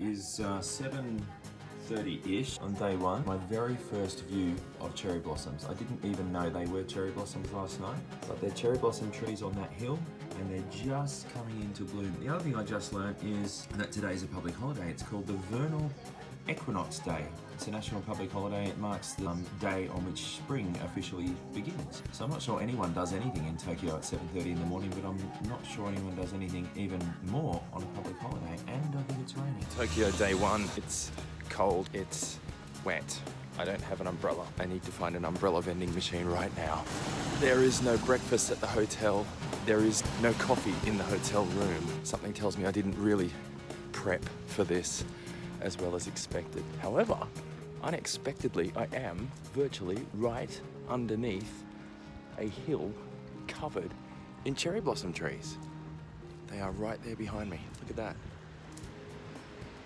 is 7:30-ish on day one. My very first view of cherry blossoms. I didn't even know they were cherry blossoms last night, but they're cherry blossom trees on that hill and they're just coming into bloom. The other thing I just learned is that today's a public holiday. It's called the Vernal Equinox Day. It's a national public holiday. It marks the day on which spring officially begins. So I'm not sure anyone does anything in Tokyo at 7:30 in the morning, but I'm not sure anyone does anything even more on a public holiday, and I think it's raining. Tokyo day one, it's cold, it's wet. I don't have an umbrella. I need to find an umbrella vending machine right now. There is no breakfast at the hotel. There is no coffee in the hotel room. Something tells me I didn't really prep for this as well as expected. However, unexpectedly, I am virtually right underneath a hill covered in cherry blossom trees. They are right there behind me. Look at that.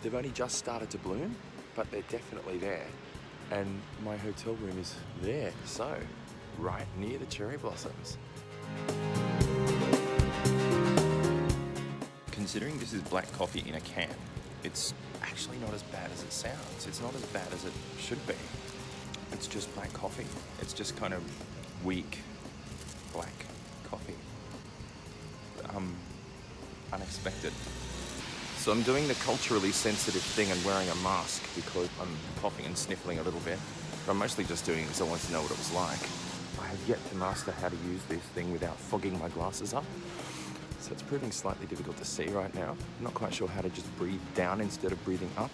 They've only just started to bloom, but they're definitely there. And my hotel room is there, so right near the cherry blossoms. Considering this is black coffee in a can, it's actually not as bad as it sounds. It's not as bad as it should be. It's just black coffee. It's just kind of weak black coffee. Unexpected. So I'm doing the culturally sensitive thing and wearing a mask because I'm coughing and sniffling a little bit. But I'm mostly just doing it because I want to know what it was like. I have yet to master how to use this thing without fogging my glasses up. So it's proving slightly difficult to see right now. I'm not quite sure how to just breathe down instead of breathing up.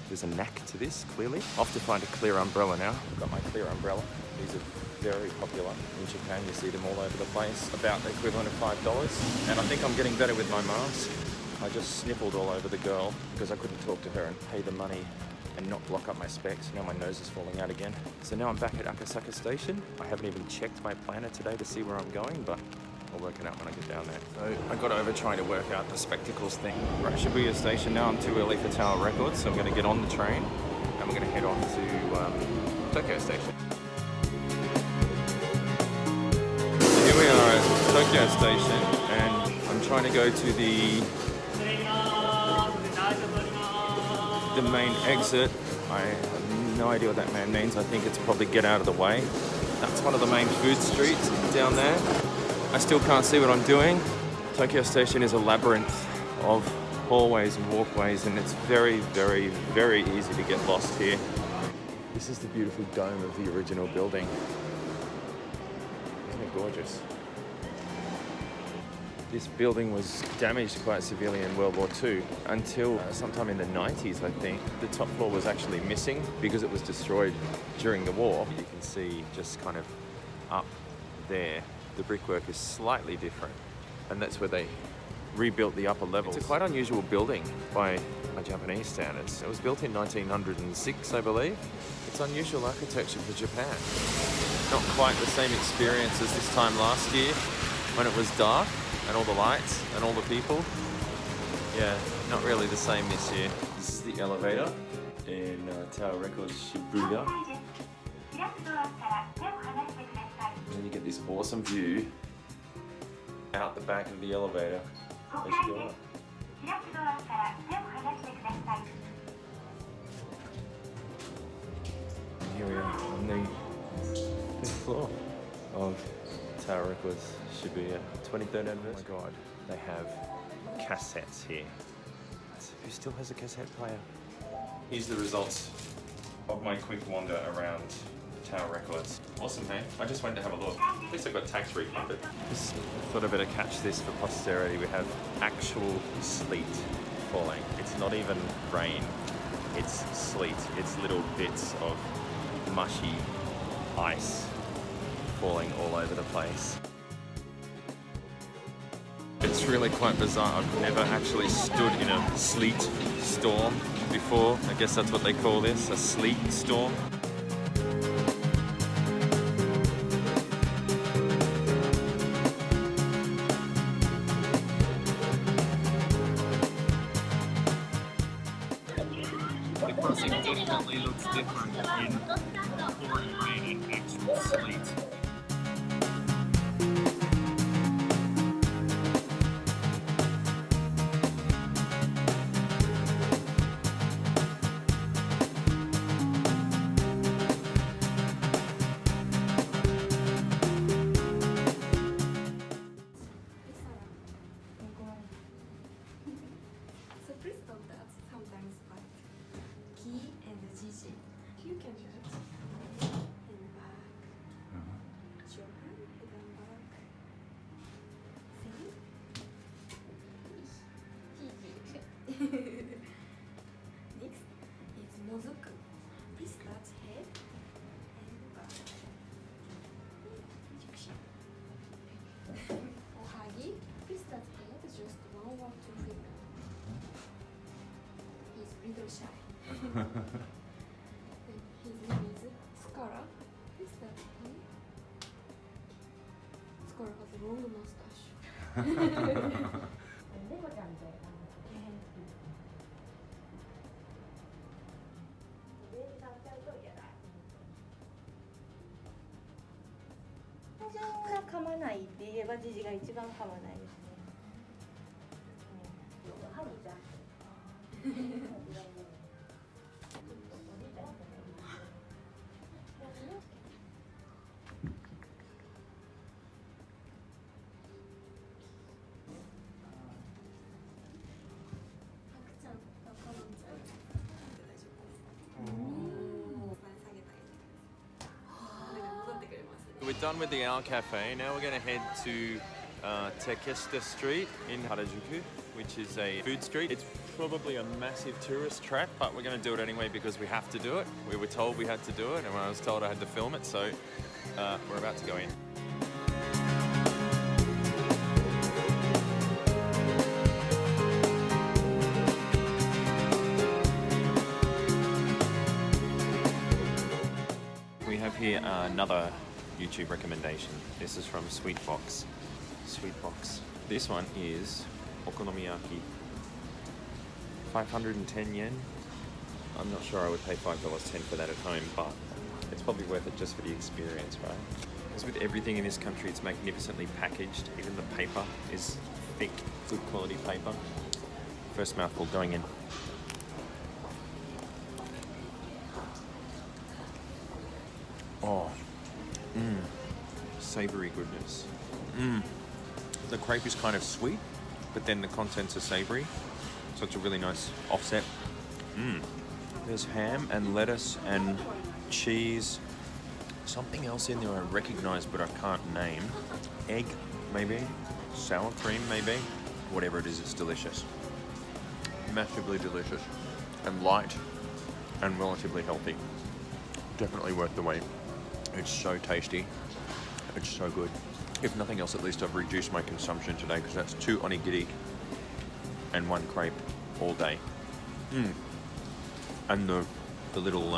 There's a knack to this, clearly. Off to find a clear umbrella now. I've got my clear umbrella. These are very popular in Japan. You see them all over the place. About the equivalent of $5. And I think I'm getting better with my mask. I just sniffled all over the girl because I couldn't talk to her and pay the money and not block up my specs. Now my nose is falling out again. So now I'm back at Akasaka Station. I haven't even checked my planner today to see where I'm going, but I'll work it out when I get down there. So I got over trying to work out the spectacles thing. We're at Shibuya Station now. I'm too early for Tower Records, so I'm going to get on the train and we're going to head on to Tokyo Station. So here we are at Tokyo Station and I'm trying to go to the main exit. I have no idea what that man means. I think it's probably get out of the way. That's one of the main food streets down there. I still can't see what I'm doing. Tokyo Station is a labyrinth of hallways and walkways, and it's very, very, very easy to get lost here. This is the beautiful dome of the original building. Isn't it gorgeous? This building was damaged quite severely in World War II until sometime in the 90s, I think. The top floor was actually missing because it was destroyed during the war. You can see just kind of up there, the brickwork is slightly different, and that's where they rebuilt the upper levels. It's a quite unusual building by Japanese standards. It was built in 1906, I believe. It's unusual architecture for Japan. Not quite the same experience as this time last year when it was dark and all the lights and all the people. Yeah, not really the same this year. This is the elevator in Tower Records Shibuya. And then you get this awesome view out the back of the elevator as you go up. And here we are on the 5th floor of Tower Records Shibuya 23rd anniversary. Oh my god, they have cassettes here. Who still has a cassette player? Here's the results of my quick wander around Tower Records. Awesome, hey? I just went to have a look. At least I got tax refunded. Just thought I better catch this for posterity. We have actual sleet falling. It's not even rain, it's sleet. It's little bits of mushy ice falling all over the place. It's really quite bizarre. I've never actually stood in a sleet storm before. I guess that's what they call this, a sleet storm. The crossing definitely looks different in pouring rain and actual sleet. Please don't touch. Sometimes bite. Key and Gigi. You can touch. And back. Show hand, head and back. See? Next is Mozuku. Please touch head and back. Ohagi. Please touch head, just one or two fingers. He's a little shy. His name is Skara. Please touch him. Skara has a long mustache. 猫ちゃんで大変好き。ベージ買っちゃうと嫌だ。最初が噛まないって言えばジジが一番噛まないですね。ハニーちゃん。We're done with the Owl Cafe. Now we're going to head to Tekeshita Street in Harajuku, which is a food street. It's probably a massive tourist trap, but we're going to do it anyway because we have to do it. We were told we had to do it, and I was told I had to film it, so we're about to go in. We have here another YouTube recommendation. This is from Sweetbox. This one is okonomiyaki. 510 yen. I'm not sure I would pay $5.10 for that at home, but it's probably worth it just for the experience, right? As with everything in this country, it's magnificently packaged. Even the paper is thick, good quality paper. First mouthful going in. Oh, savoury goodness. The crepe is kind of sweet, but then the contents are savoury, so it's a really nice offset. There's ham and lettuce and cheese. Something else in there I recognise but I can't name. Egg, maybe. Sour cream, maybe. Whatever it is, it's delicious. Massively delicious. And light and relatively healthy. Definitely worth the wait. It's so tasty. It's so good. If nothing else, at least I've reduced my consumption today because that's 2 onigiri and 1 crepe all day. And the little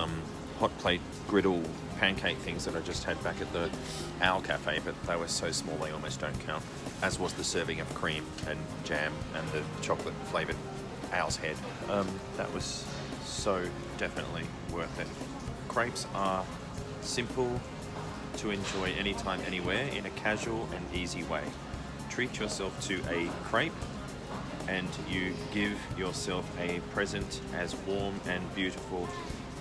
hot plate griddle pancake things that I just had back at the Owl Cafe, but they were so small they almost don't count. As was the serving of cream and jam and the chocolate flavoured owl's head. That was so definitely worth it. Crepes are simple to enjoy anytime, anywhere in a casual and easy way. Treat yourself to a crepe and you give yourself a present as warm and beautiful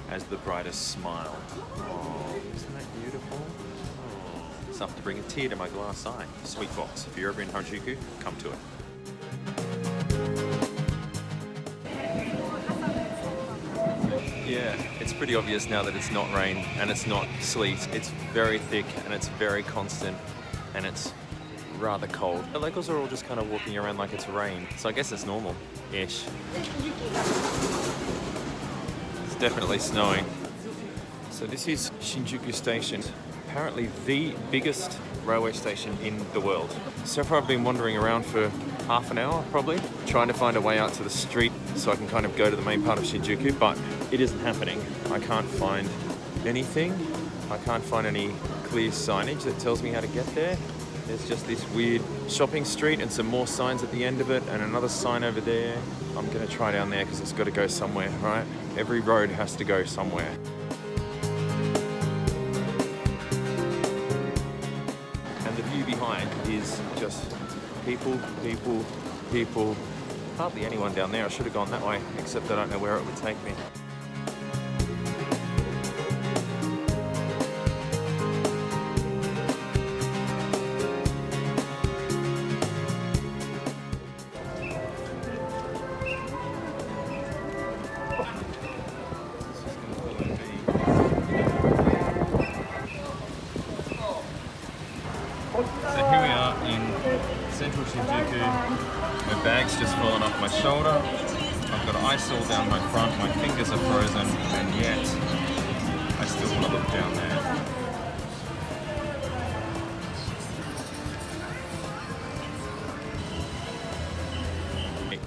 as the brightest smile. Oh, isn't that beautiful? Oh, it's enough to bring a tear to my glass eye. Sweetbox. If you're ever in Harajuku, come to it. Yeah, it's pretty obvious now that it's not rain and it's not sleet. It's very thick and it's very constant and it's rather cold. The locals are all just kind of walking around like it's rain, so I guess it's normal-ish. It's definitely snowing. So this is Shinjuku Station, apparently the biggest railway station in the world. So far I've been wandering around for half an hour probably, trying to find a way out to the street so I can kind of go to the main part of Shinjuku, but it isn't happening. I can't find anything. I can't find any clear signage that tells me how to get there. There's just this weird shopping street and some more signs at the end of it and another sign over there. I'm gonna try down there because it's got to go somewhere, right? Every road has to go somewhere. And the view behind is just people, people, people. Hardly anyone down there. I should have gone that way, except I don't know where it would take me. shoulder, I've got ice all down my front, my fingers are frozen, and yet I still want to look down there.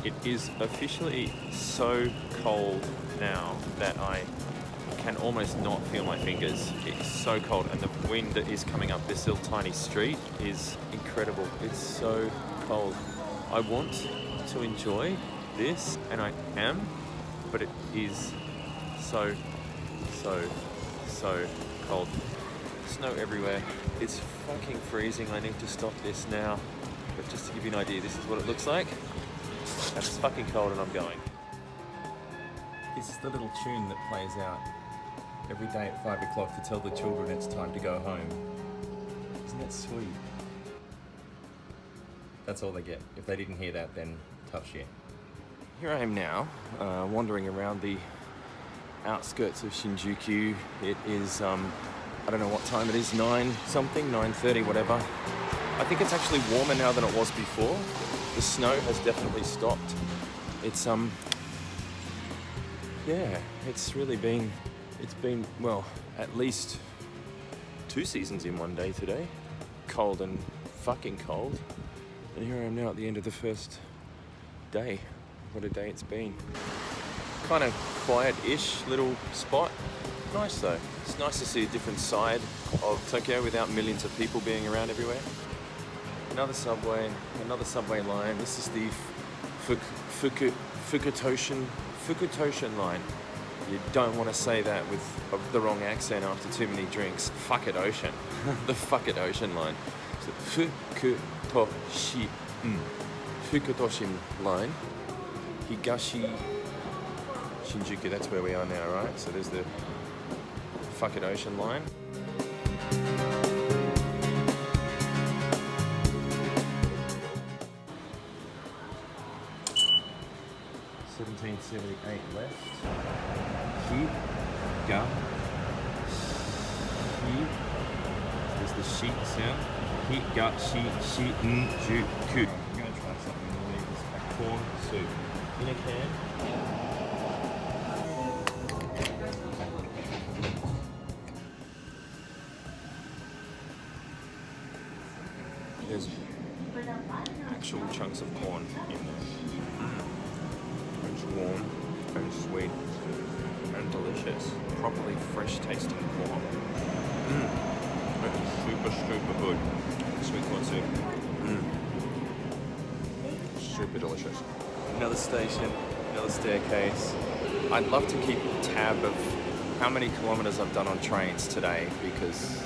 It is officially so cold now that I can almost not feel my fingers. It's so cold, and the wind that is coming up this little tiny street is incredible. It's so cold. I want to enjoy this, and I am, but it is so cold. Snow everywhere. It's fucking freezing. I need to stop this now. But just to give you an idea, this is what it looks like. And it's fucking cold and I'm going. This is the little tune that plays out every day at 5 o'clock to tell the children it's time to go home. Isn't that sweet? That's all they get. If they didn't hear that, then tough shit. Here I am now, wandering around the outskirts of Shinjuku. It is, I don't know what time it is, 9 something, 9:30, whatever. I think it's actually warmer now than it was before. The snow has definitely stopped. It's, yeah, it's been, well, at least 2 seasons in one day today. Cold and fucking cold. And here I am now at the end of the first day. What a day it's been. Kind of quiet-ish little spot. Nice though. It's nice to see a different side of Tokyo without millions of people being around everywhere. Another subway line. This is the Fukutoshin line. You don't want to say that with the wrong accent after too many drinks. Fuck it ocean. The fuck it ocean line. So Fukutoshin line. Higashi Shinjuku, that's where we are now, right? So there's the fuck it ocean line. 1778 left. There's the sheet sound. Higashi Shinjuku. I'm going to try something really. It's a corn soup in a can. There's actual chunks of corn in there. It's warm and sweet and delicious. Properly fresh tasting corn. It's super good. Sweet corn soup. Super delicious. Another station, another staircase. I'd love to keep tab of how many kilometers I've done on trains today, because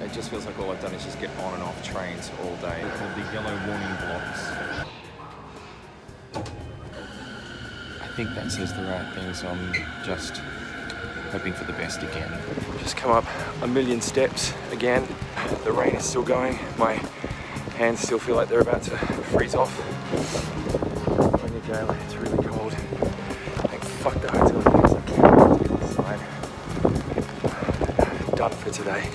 it just feels like all I've done is just get on and off trains all day. They're called the yellow warning blocks. I think that says the right thing, so I'm just hoping for the best again. Just come up a million steps again. The rain is still going. My hands still feel like they're about to freeze off. On your go, it's really cold. Like, fuck the hotel because I can't go inside. Done for today.